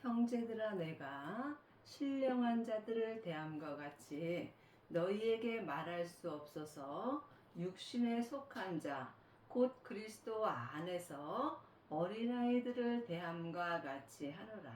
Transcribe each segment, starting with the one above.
형제들아, 내가 신령한 자들을 대함과 같이 너희에게 말할 수 없어서 육신에 속한 자, 곧 그리스도 안에서 어린아이들을 대함과 같이 하노라.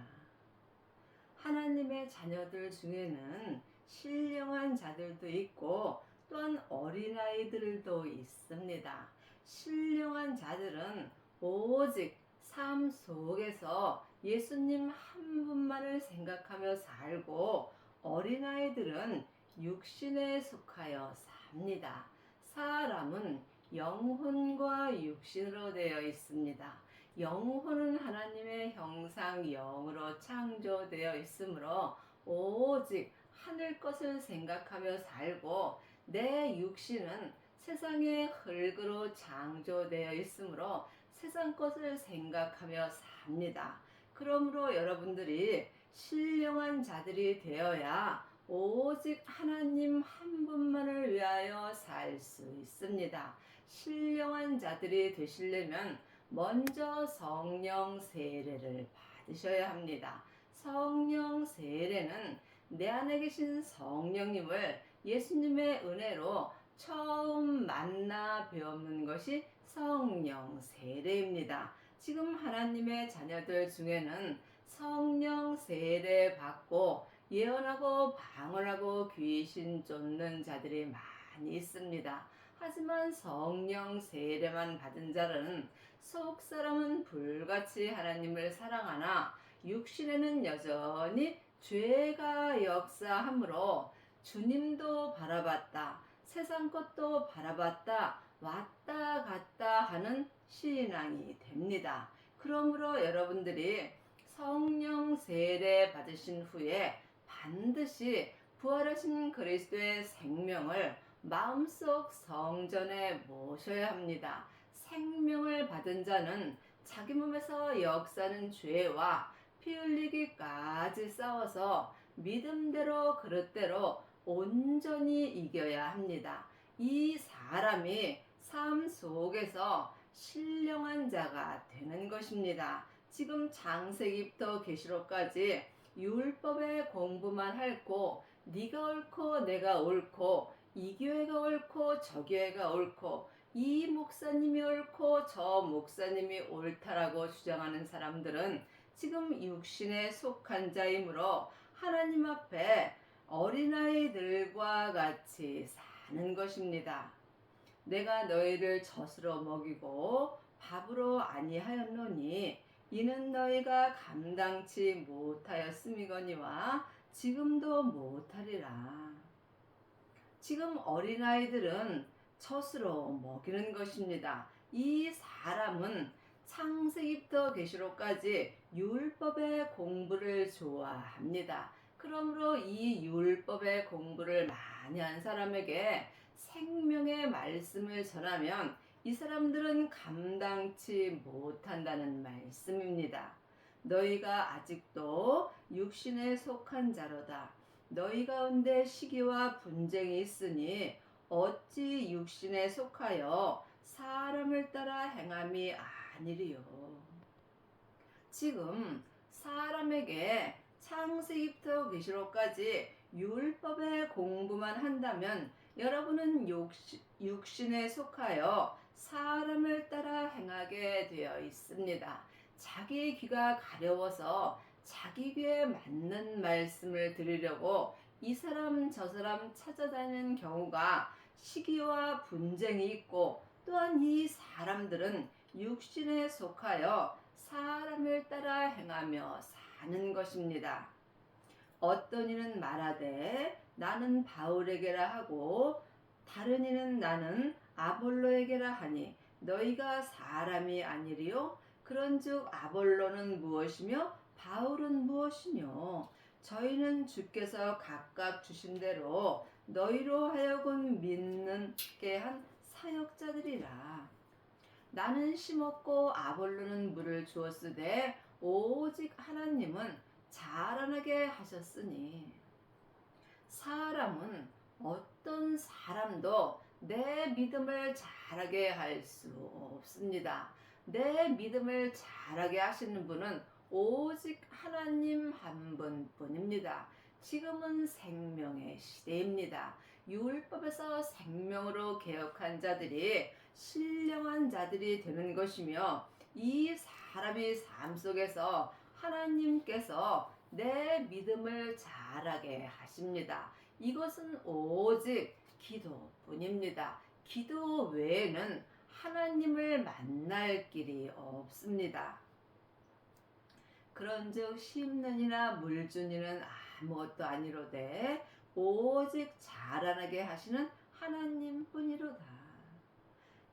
하나님의 자녀들 중에는 신령한 자들도 있고 또한 어린아이들도 있습니다. 신령한 자들은 오직 삶 속에서 예수님 한 분만을 생각하며 살고, 어린아이들은 육신에 속하여 삽니다. 사람은 영혼과 육신으로 되어 있습니다. 영혼은 하나님의 형상 영으로 창조되어 있으므로 오직 하늘 것을 생각하며 살고, 내 육신은 세상의 흙으로 창조되어 있으므로 세상 것을 생각하며 삽니다. 그러므로 여러분들이 신령한 자들이 되어야 오직 하나님 한 분만을 위하여 살 수 있습니다. 신령한 자들이 되시려면 먼저 성령 세례를 받으셔야 합니다. 성령 세례는 내 안에 계신 성령님을 예수님의 은혜로 처음 만나 배우는 것이 성령 세례입니다. 지금 하나님의 자녀들 중에는 성령 세례 받고 예언하고 방언하고 귀신 쫓는 자들이 많이 있습니다. 하지만 성령 세례만 받은 자는 속 사람은 불같이 하나님을 사랑하나 육신에는 여전히 죄가 역사하므로 주님도 바라봤다, 세상 것도 바라봤다, 왔다 갔다 하는 신앙이 됩니다. 그러므로 여러분들이 성령 세례 받으신 후에 반드시 부활하신 그리스도의 생명을 마음속 성전에 모셔야 합니다. 생명을 받은 자는 자기 몸에서 역사하는 죄와 피 흘리기까지 싸워서 믿음대로 그릇대로 온전히 이겨야 합니다. 이 사람이 삶 속에서 신령한 자가 되는 것입니다. 지금 창세기부터 계시록까지 율법의 공부만 할고, 네가 옳고 내가 옳고 이 교회가 옳고 저 교회가 옳고 이 목사님이 옳고 저 목사님이 옳다라고 주장하는 사람들은 지금 육신에 속한 자이므로 하나님 앞에 어린아이들과 같이 사는 것입니다. 내가 너희를 젖으로 먹이고 밥으로 아니하였노니 이는 너희가 감당치 못하였음이거니와 지금도 못하리라. 지금 어린아이들은 젖으로 먹이는 것입니다. 이 사람은 창세기부터 계시록까지 율법의 공부를 좋아합니다. 그러므로 이 율법의 공부를 많이 한 사람에게 생명의 말씀을 전하면 이 사람들은 감당치 못한다는 말씀입니다. 너희가 아직도 육신에 속한 자로다. 너희 가운데 시기와 분쟁이 있으니 어찌 육신에 속하여 사람을 따라 행함이 아니리요. 지금 사람에게 창세기부터 계시록까지 율법의 공부만 한다면 여러분은 육신에 속하여 사람을 따라 행하게 되어 있습니다. 자기 귀가 가려워서 자기 귀에 맞는 말씀을 들으려고 이 사람 저 사람 찾아다니는 경우가 시기와 분쟁이 있고, 또한 이 사람들은 육신에 속하여 사람을 따라 행하며 사는 것입니다. 어떤 이는 말하되 나는 바울에게라 하고 다른 이는 나는 아볼로에게라 하니 너희가 사람이 아니리요? 그런즉 아볼로는 무엇이며 바울은 무엇이뇨? 저희는 주께서 각각 주신 대로 너희로 하여금 믿는게 한 사역자들이라. 나는 심었고 아볼로는 물을 주었으되 오직 하나님은 자라나게 하셨으니. 사람은 어떤 사람도 내 믿음을 자라게 할 수 없습니다. 내 믿음을 자라게 하시는 분은 오직 하나님 한 분뿐입니다. 지금은 생명의 시대입니다. 율법에서 생명으로 개혁한 자들이 신령한 자들이 되는 것이며, 이 사람의 삶 속에서 하나님께서 내 믿음을 자라게 하십니다. 이것은 오직 기도뿐입니다. 기도 외에는 하나님을 만날 길이 없습니다. 그런즉 심는 이나 물준 이는 아무것도 아니로되 오직 자라나게 하시는 하나님뿐이로다.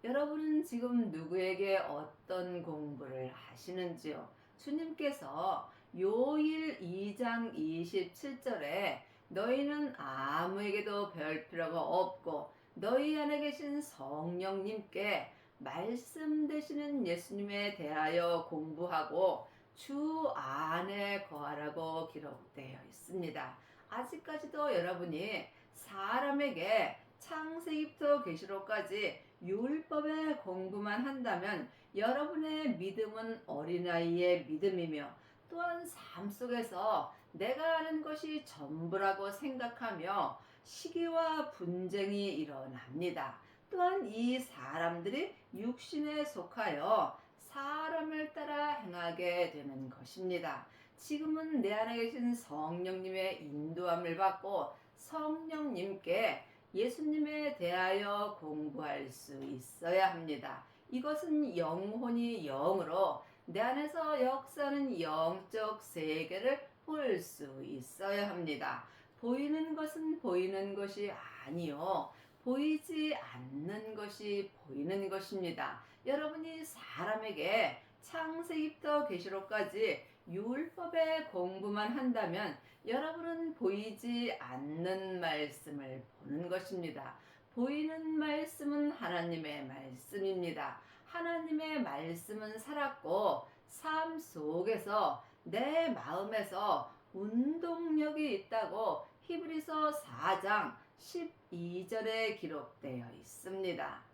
여러분은 지금 누구에게 어떤 공부를 하시는지요? 주님께서 요일 2장 27절에 너희는 아무에게도 별 필요가 없고 너희 안에 계신 성령님께 말씀 되시는 예수님에 대하여 공부하고 주 안에 거하라고 기록되어 있습니다. 아직까지도 여러분이 사람에게 창세기부터 계시록까지 율법의 공부만 한다면 여러분의 믿음은 어린아이의 믿음이며, 또한 삶 속에서 내가 아는 것이 전부라고 생각하며 시기와 분쟁이 일어납니다. 또한 이 사람들이 육신에 속하여 사람을 따라 행하게 되는 것입니다. 지금은 내 안에 계신 성령님의 인도함을 받고 성령님께 예수님에 대하여 공부할 수 있어야 합니다. 이것은 영혼이 영으로 내 안에서 역사하는 영적 세계를 볼 수 있어야 합니다. 보이는 것은 보이는 것이 아니요, 보이지 않는 것이 보이는 것입니다. 여러분이 사람에게 창세기부터 계시록까지 율법의 공부만 한다면 여러분은 보이지 않는 말씀을 보는 것입니다. 보이는 말씀은 하나님의 말씀입니다. 하나님의 말씀은 살았고 삶 속에서 내 마음에서 운동력이 있다고 히브리서 4장 12절에 기록되어 있습니다.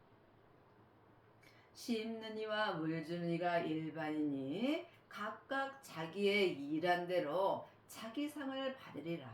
심는 이와 물 주는 이가 일반이니 각각 자기의 일한 대로 자기 상을 받으리라.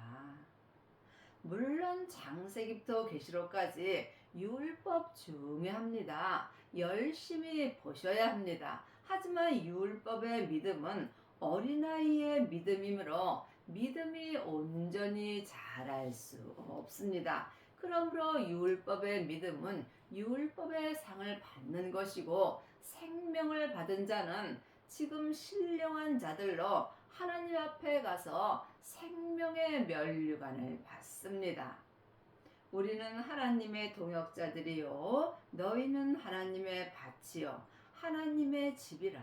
물론 창세기부터 계시록까지 율법 중요합니다. 열심히 보셔야 합니다. 하지만 율법의 믿음은 어린아이의 믿음이므로 믿음이 온전히 자랄 수 없습니다. 그러므로 율법의 믿음은 율법의 상을 받는 것이고, 생명을 받은 자는 지금 신령한 자들로 하나님 앞에 가서 생명의 면류관을 받습니다. 우리는 하나님의 동역자들이요 너희는 하나님의 밭이요 하나님의 집이라.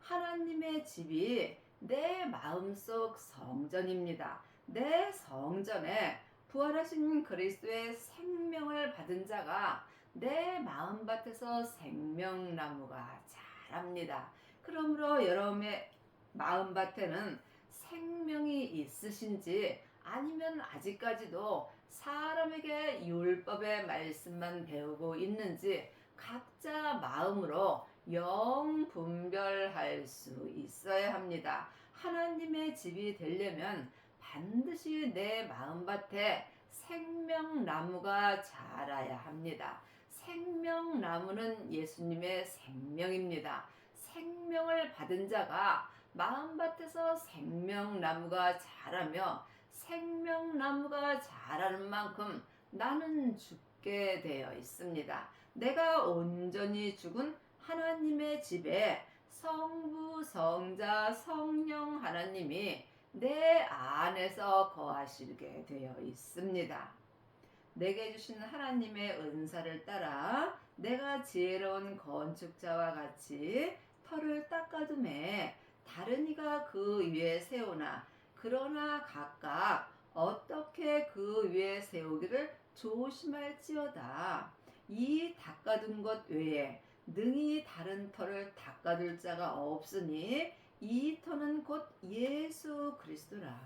하나님의 집이 내 마음속 성전입니다. 내 성전에 부활하신 그리스도의 생명을 받은 자가 내 마음밭에서 생명나무가 자랍니다. 그러므로 여러분의 마음밭에는 생명이 있으신지, 아니면 아직까지도 사람에게 율법의 말씀만 배우고 있는지 각자 마음으로 영 분별할 수 있어야 합니다. 하나님의 집이 되려면 반드시 내 마음밭에 생명나무가 자라야 합니다. 생명나무는 예수님의 생명입니다. 생명을 받은 자가 마음밭에서 생명나무가 자라며 생명나무가 자라는 만큼 나는 죽게 되어 있습니다. 내가 온전히 죽은 하나님의 집에 성부, 성자, 성령 하나님이 내 안에서 거하시게 되어 있습니다. 내게 주신 하나님의 은사를 따라 내가 지혜로운 건축자와 같이 터를 닦아둠에 다른 이가 그 위에 세우나, 그러나 각각 어떻게 그 위에 세우기를 조심할지어다. 이 닦아둔 것 외에 능히 다른 터를 닦아둘 자가 없으니 이 터는 곧 예수 그리스도라.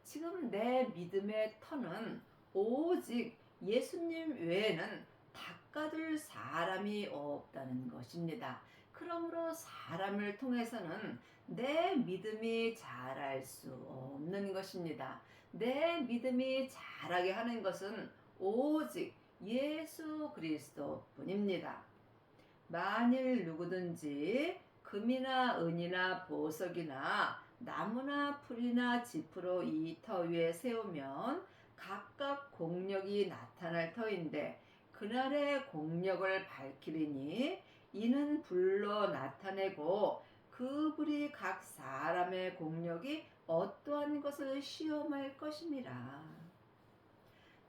지금 내 믿음의 터는 오직 예수님 외에는 닦아둘 사람이 없다는 것입니다. 그러므로 사람을 통해서는 내 믿음이 자랄 수 없는 것입니다. 내 믿음이 자라게 하는 것은 오직 예수 그리스도뿐입니다. 만일 누구든지 금이나 은이나 보석이나 나무나 풀이나 짚으로 이 터 위에 세우면 각각 공력이 나타날 터인데 그날의 공력을 밝히리니 이는 불로 나타내고 그 불이 각 사람의 공력이 어떠한 것을 시험할 것임이라.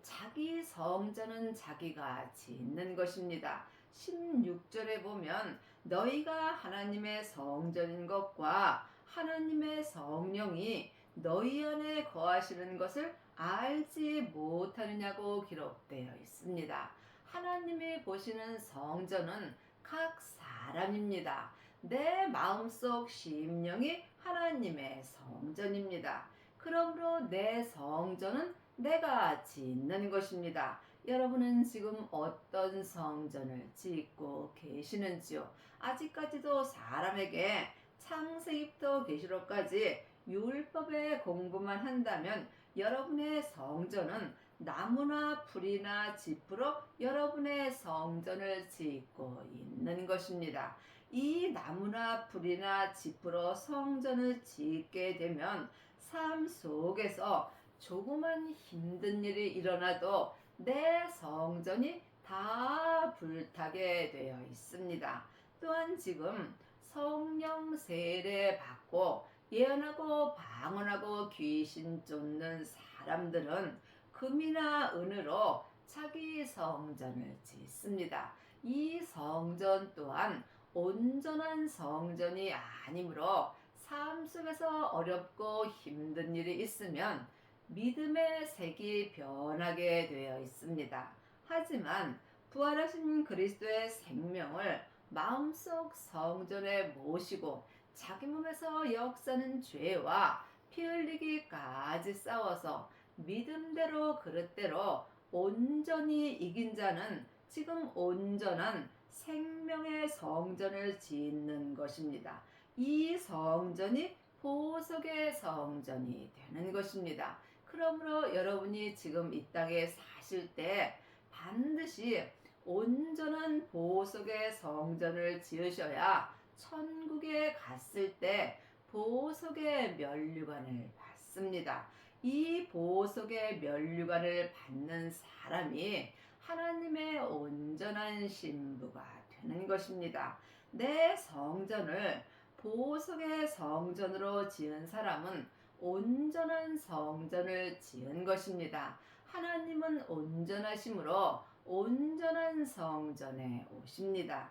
자기 성전은 자기가 짓는 것입니다. 16절에 보면 너희가 하나님의 성전인 것과 하나님의 성령이 너희 안에 거하시는 것을 알지 못하느냐고 기록되어 있습니다. 하나님이 보시는 성전은 각 사람입니다. 내 마음속 심령이 하나님의 성전입니다. 그러므로 내 성전은 내가 짓는 것입니다. 여러분은 지금 어떤 성전을 짓고 계시는지요? 아직까지도 사람에게 창세기부터 계시록까지 율법의 공부만 한다면 여러분의 성전은 나무나 풀이나 짚으로 여러분의 성전을 짓고 있는 것입니다. 이 나무나 풀이나 짚으로 성전을 짓게 되면 삶 속에서 조그만 힘든 일이 일어나도 내 성전이 다 불타게 되어 있습니다. 또한 지금 성령 세례 받고 예언하고 방언하고 귀신 쫓는 사람들은 금이나 은으로 자기 성전을 짓습니다. 이 성전 또한 온전한 성전이 아니므로 삶 속에서 어렵고 힘든 일이 있으면 믿음의 색이 변하게 되어 있습니다. 하지만 부활하신 그리스도의 생명을 마음속 성전에 모시고 자기 몸에서 역사는 죄와 피 흘리기까지 싸워서 믿음대로 그릇대로 온전히 이긴 자는 지금 온전한 생명의 성전을 짓는 것입니다. 이 성전이 보석의 성전이 되는 것입니다. 그러므로 여러분이 지금 이 땅에 사실 때 반드시 온전한 보석의 성전을 지으셔야 천국에 갔을 때 보석의 면류관을 받습니다. 이 보석의 면류관을 받는 사람이 하나님의 온전한 신부가 되는 것입니다. 내 성전을 보석의 성전으로 지은 사람은 온전한 성전을 지은 것입니다. 하나님은 온전하심으로 온전한 성전에 오십니다.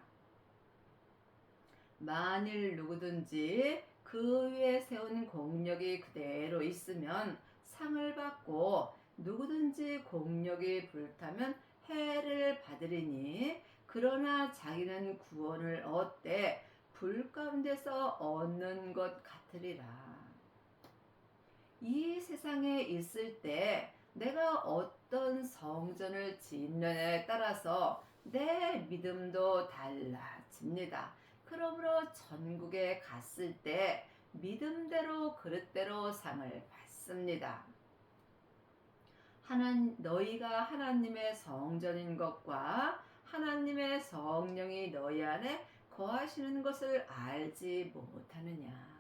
만일 누구든지 그 위에 세운 공력이 그대로 있으면 상을 받고 누구든지 공력이 불타면 해를 받으리니 그러나 자기는 구원을 얻되 불 가운데서 얻는 것 같으리라. 이 세상에 있을 때 내가 어떤 성전을 짓느냐에 따라서 내 믿음도 달라집니다. 그러므로 천국에 갔을 때 믿음대로 그릇대로 상을 받습니다. 너희가 하나님의 성전인 것과 하나님의 성령이 너희 안에 거하시는 것을 알지 못하느냐.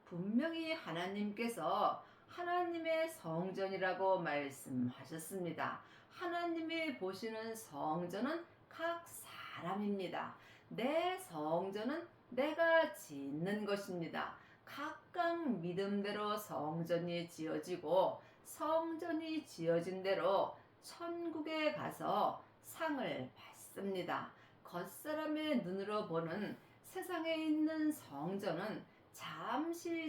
분명히 하나님께서 하나님의 성전이라고 말씀하셨습니다. 하나님이 보시는 성전은 각 사람입니다. 내 성전은 내가 짓는 것입니다. 각각 믿음대로 성전이 지어지고 성전이 지어진 대로 천국에 가서 상을 받습니다. 겉사람의 눈으로 보는 세상에 있는 성전은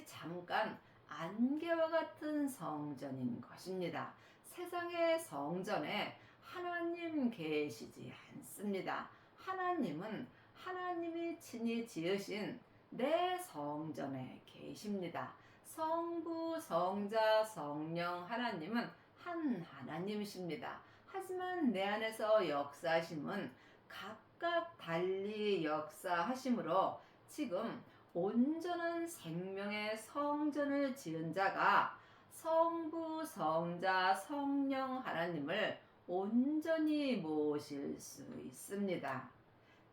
잠깐 안개와 같은 성전인 것입니다. 세상의 성전에 하나님 계시지 않습니다. 하나님은 하나님이 친히 지으신 내 성전에 계십니다. 성부, 성자, 성령 하나님은 한 하나님이십니다. 하지만 내 안에서 역사하심은 각각 각각 달리 역사하심으로 지금 온전한 생명의 성전을 지은 자가 성부, 성자, 성령 하나님을 온전히 모실 수 있습니다.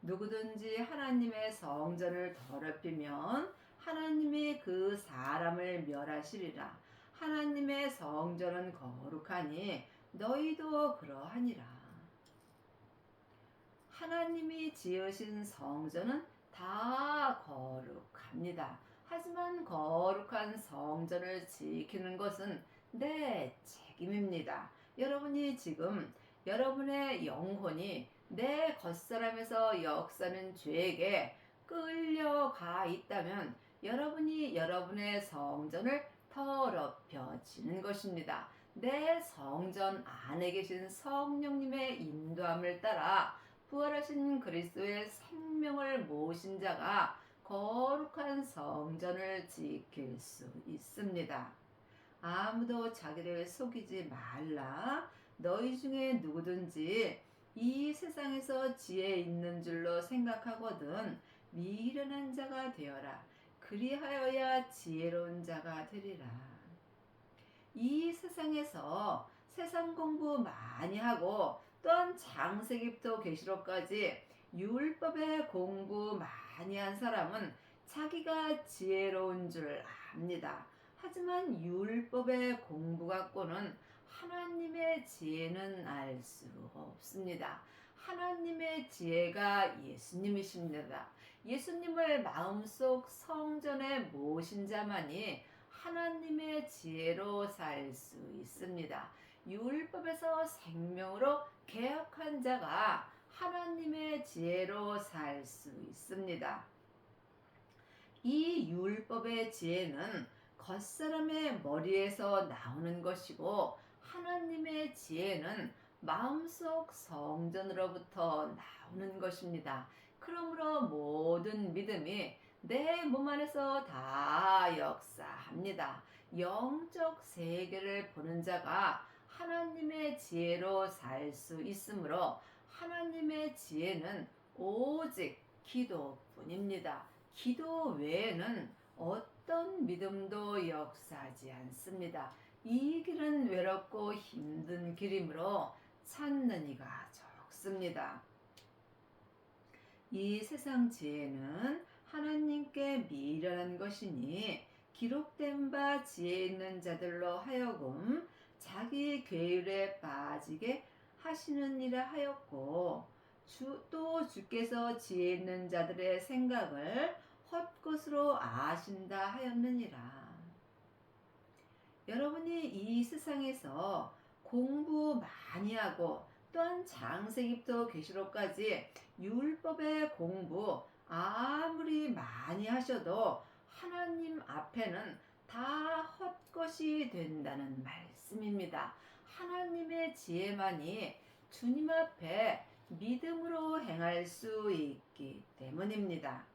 누구든지 하나님의 성전을 더럽히면 하나님이 그 사람을 멸하시리라. 하나님의 성전은 거룩하니 너희도 그러하니라. 하나님이 지으신 성전은 다 거룩합니다. 하지만 거룩한 성전을 지키는 것은 내 책임입니다. 여러분이 지금 여러분의 영혼이 내 겉사람에서 역사는 죄에게 끌려가 있다면 여러분이 여러분의 성전을 더럽혀지는 것입니다. 내 성전 안에 계신 성령님의 인도함을 따라 부활하신 그리스도의 생명을 모신 자가 거룩한 성전을 지킬 수 있습니다. 아무도 자기를 속이지 말라. 너희 중에 누구든지 이 세상에서 지혜 있는 줄로 생각하거든 미련한 자가 되어라. 그리하여야 지혜로운 자가 되리라. 이 세상에서 세상 공부 많이 하고 또한 창세기부터 계시록까지 율법의 공부 많이 한 사람은 자기가 지혜로운 줄 압니다. 하지만 율법의 공부 갖고는 하나님의 지혜는 알 수 없습니다. 하나님의 지혜가 예수님이십니다. 예수님을 마음속 성전에 모신 자만이 하나님의 지혜로 살 수 있습니다. 율법에서 생명으로 개혁한 자가 하나님의 지혜로 살 수 있습니다. 이 율법의 지혜는 겉사람의 머리에서 나오는 것이고 하나님의 지혜는 마음속 성전으로부터 나오는 것입니다. 그러므로 모든 믿음이 내 몸 안에서 다 역사합니다. 영적 세계를 보는 자가 하나님의 지혜로 살 수 있으므로 하나님의 지혜는 오직 기도뿐입니다. 기도 외에는 어떤 믿음도 역사하지 않습니다. 이 길은 외롭고 힘든 길이므로 찾는 이가 적습니다. 이 세상 지혜는 하나님께 미련한 것이니 기록된 바 지혜 있는 자들로 하여금 자기 괴율에 빠지게 하시느니라 하였고 또 주께서 지혜 있는 자들의 생각을 헛것으로 아신다 하였느니라. 여러분이 이 세상에서 공부 많이 하고 또한 창세기부터 계시록까지 율법의 공부 아무리 많이 하셔도 하나님 앞에는 다 헛것이 된다는 말씀입니다. 하나님의 지혜만이 주님 앞에 믿음으로 행할 수 있기 때문입니다.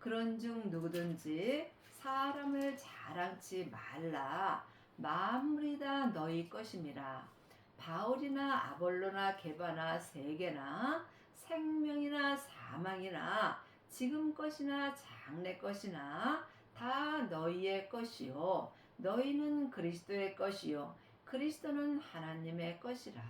그런즉 누구든지 사람을 자랑치 말라. 만물이 다 너희 것임이라. 바울이나 아볼로나 게바나 세계나 생명이나 사망이나 지금 것이나 장래 것이나 다 너희의 것이요 너희는 그리스도의 것이요 그리스도는 하나님의 것이라.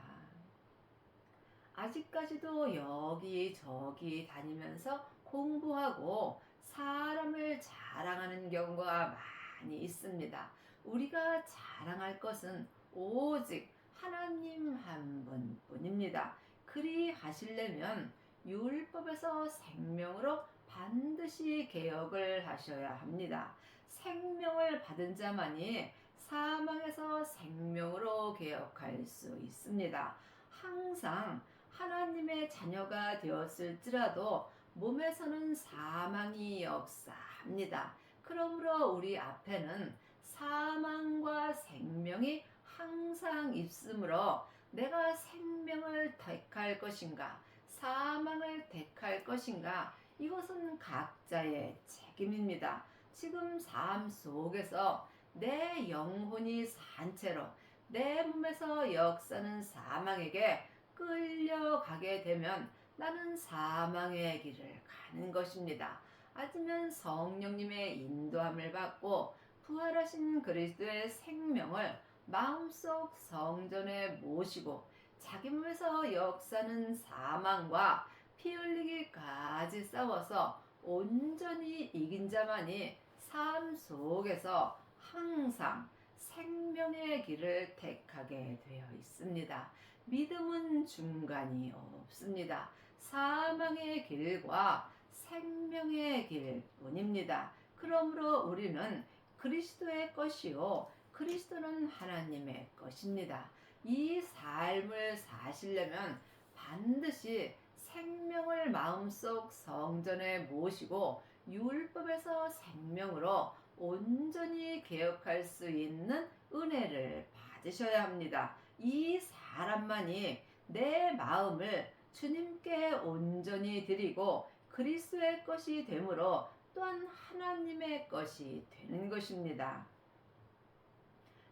아직까지도 여기저기 다니면서 공부하고 사람을 자랑하는 경우가 많이 있습니다. 우리가 자랑할 것은 오직 하나님 한 분뿐입니다. 그리 하시려면 율법에서 생명으로 반드시 개혁을 하셔야 합니다. 생명을 받은 자만이 사망에서 생명으로 개혁할 수 있습니다. 항상 하나님의 자녀가 되었을지라도 몸에서는 사망이 역사합니다. 그러므로 우리 앞에는 사망과 생명이 항상 있으므로 내가 생명을 택할 것인가 사망을 택할 것인가 이것은 각자의 책임입니다. 지금 삶 속에서 내 영혼이 산 채로 내 몸에서 역사는 사망에게 끌려가게 되면 나는 사망의 길을 가는 것입니다. 하지만 성령님의 인도함을 받고 부활하신 그리스도의 생명을 마음속 성전에 모시고 자기 몸에서 역사는 사망과 피 흘리기까지 싸워서 온전히 이긴 자만이 삶 속에서 항상 생명의 길을 택하게 되어 있습니다. 믿음은 중간이 없습니다. 사망의 길과 생명의 길뿐입니다. 그러므로 우리는 그리스도의 것이요 그리스도는 하나님의 것입니다. 이 삶을 사시려면 반드시 생명을 마음속 성전에 모시고 율법에서 생명으로 온전히 개혁할 수 있는 은혜를 받으셔야 합니다. 이 사람만이 내 마음을 주님께 온전히 드리고 그리스도의 것이 되므로 또한 하나님의 것이 되는 것입니다.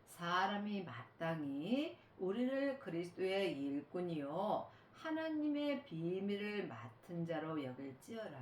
사람이 마땅히 우리를 그리스도의 일꾼이요 하나님의 비밀을 맡은 자로 여길지어라.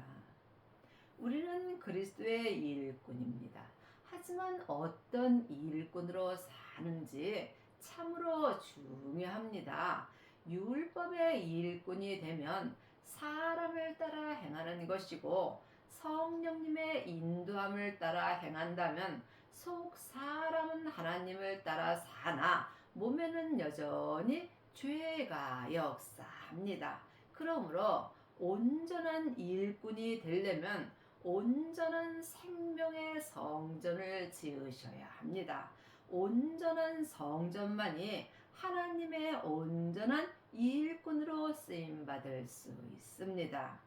우리는 그리스도의 일꾼입니다. 하지만 어떤 일꾼으로 사는지 참으로 중요합니다. 율법의 일꾼이 되면 사람을 따라 행하는 것이고 성령님의 인도함을 따라 행한다면 속 사람은 하나님을 따라 사나 몸에는 여전히 죄가 역사합니다. 그러므로 온전한 일꾼이 되려면 온전한 생명의 성전을 지으셔야 합니다. 온전한 성전만이 하나님의 온전한 일꾼으로 쓰임받을 수 있습니다.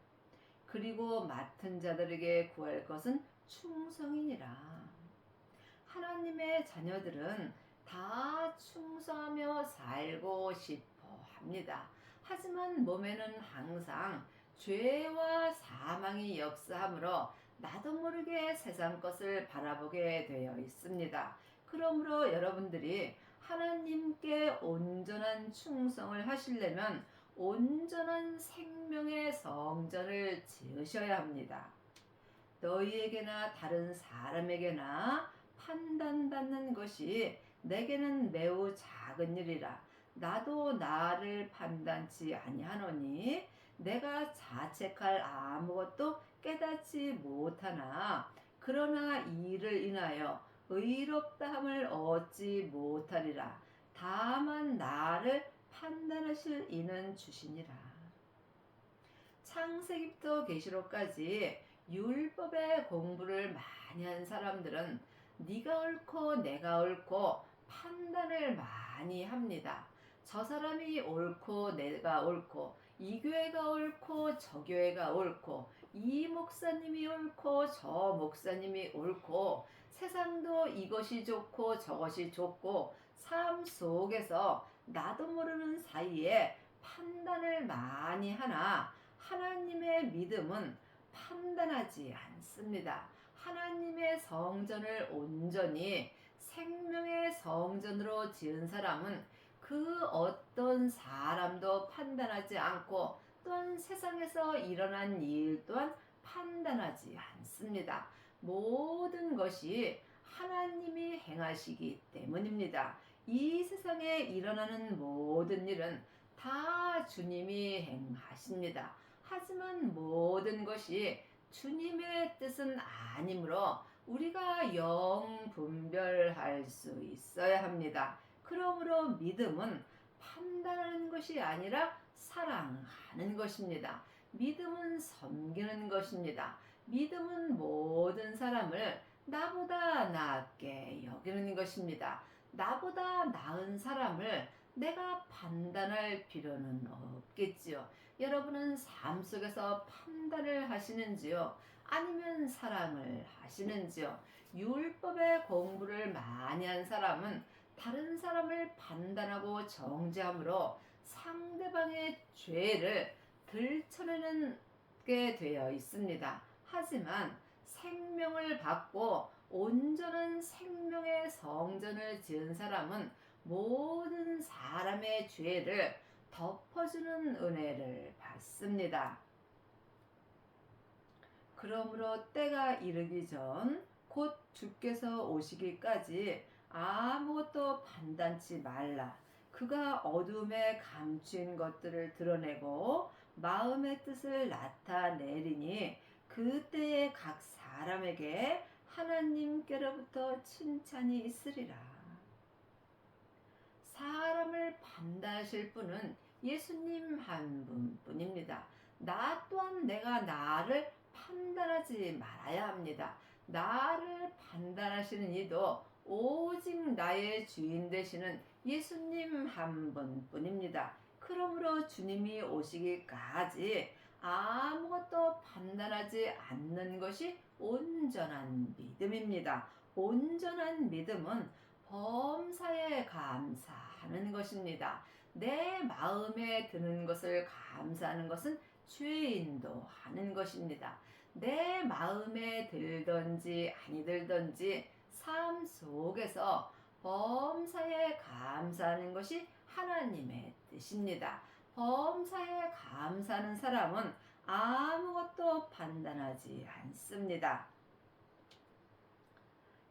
그리고 맡은 자들에게 구할 것은 충성이니라. 하나님의 자녀들은 다 충성하며 살고 싶어 합니다. 하지만 몸에는 항상 죄와 사망이 역사하므로 나도 모르게 세상 것을 바라보게 되어 있습니다. 그러므로 여러분들이 하나님께 온전한 충성을 하시려면 온전한 생명의 성전을 지으셔야 합니다. 너희에게나 다른 사람에게나 판단받는 것이 내게는 매우 작은 일이라. 나도 나를 판단치 아니하노니 내가 자책할 아무것도 깨닫지 못하나 그러나 이를 인하여 의롭다함을 얻지 못하리라. 다만 나를 판단하실 이는 주시니라. 창세기부터 계시록까지 율법의 공부를 많이 한 사람들은 네가 옳고 내가 옳고 판단을 많이 합니다. 저 사람이 옳고 내가 옳고 이 교회가 옳고 저 교회가 옳고 이 목사님이 옳고 저 목사님이 옳고 세상도 이것이 좋고 저것이 좋고 삶 속에서 나도 모르는 사이에 판단을 많이 하나 하나님의 믿음은 판단하지 않습니다. 하나님의 성전을 온전히 생명의 성전으로 지은 사람은 그 어떤 사람도 판단하지 않고 또한 세상에서 일어난 일 또한 판단하지 않습니다. 모든 것이 하나님이 행하시기 때문입니다. 이 세상에 일어나는 모든 일은 다 주님이 행하십니다. 하지만 모든 것이 주님의 뜻은 아니므로 우리가 영 분별할 수 있어야 합니다. 그러므로 믿음은 판단하는 것이 아니라 사랑하는 것입니다. 믿음은 섬기는 것입니다. 믿음은 모든 사람을 나보다 낫게 여기는 것입니다. 나보다 나은 사람을 내가 판단할 필요는 없겠지요. 여러분은 삶 속에서 판단을 하시는지요? 아니면 사랑을 하시는지요? 율법의 공부를 많이 한 사람은 다른 사람을 판단하고 정죄함으로 상대방의 죄를 들춰내게 되어 있습니다. 하지만 생명을 받고 온전한 생명의 성전을 지은 사람은 모든 사람의 죄를 덮어주는 은혜를 받습니다. 그러므로 때가 이르기 전 곧 주께서 오시기까지 아무것도 판단치 말라. 그가 어둠에 감추인 것들을 드러내고 마음의 뜻을 나타내리니 그때에 각 사람에게 하나님께로부터 칭찬이 있으리라. 사람을 판단하실 분은 예수님 한 분뿐입니다. 나 또한 내가 나를 판단하지 말아야 합니다. 나를 판단하시는 이도 오직 나의 주인 되시는 예수님 한 분뿐입니다. 그러므로 주님이 오시기까지 아무것도 판단하지 않는 것이 온전한 믿음입니다. 온전한 믿음은 범사에 감사하는 것입니다. 내 마음에 드는 것을 감사하는 것은 죄인도 하는 것입니다. 내 마음에 들든지 아니 들든지 삶 속에서 범사에 감사하는 것이 하나님의 뜻입니다. 범사에 감사하는 사람은 아무것도 판단하지 않습니다.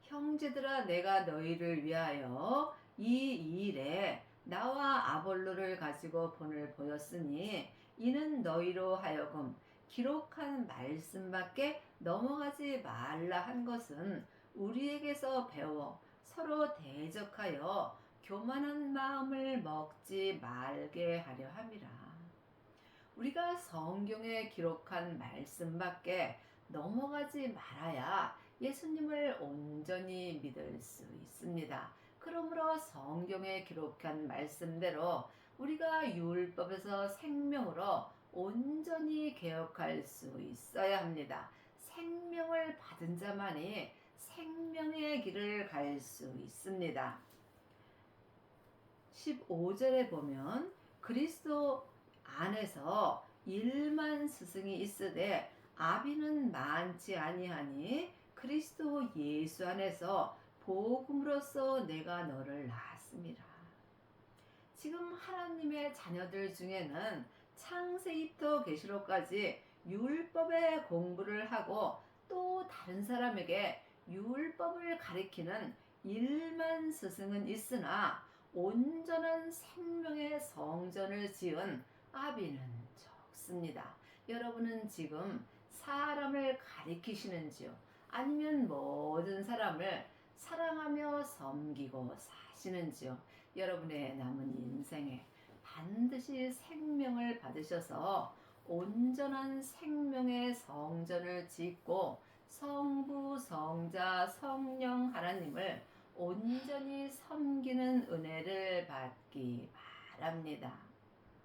형제들아, 내가 너희를 위하여 이 일에 나와 아볼로를 가지고 본을 보였으니 이는 너희로 하여금 기록한 말씀밖에 넘어가지 말라 한 것은 우리에게서 배워 서로 대적하여 교만한 마음을 먹지 말게 하려 함이라. 우리가 성경에 기록한 말씀밖에 넘어가지 말아야 예수님을 온전히 믿을 수 있습니다. 그러므로 성경에 기록한 말씀대로 우리가 율법에서 생명으로 온전히 개혁할 수 있어야 합니다. 생명을 받은 자만이 생명의 길을 갈 수 있습니다. 15절에 보면 그리스도 안에서 1만 스승이 있으되 아비는 많지 아니하니 그리스도 예수 안에서 복음으로써 내가 너를 낳았습니다. 지금 하나님의 자녀들 중에는 창세기부터 계시록까지 율법의 공부를 하고 또 다른 사람에게 율법을 가리키는 1만 스승은 있으나 온전한 생명의 성전을 지은 아비는 적습니다. 여러분은 지금 사람을 가리키시는지요? 아니면 모든 사람을 사랑하며 섬기고 사시는지요? 여러분의 남은 인생에 반드시 생명을 받으셔서 온전한 생명의 성전을 짓고 성부, 성자, 성령 하나님을 온전히 섬기는 은혜를 받기 바랍니다.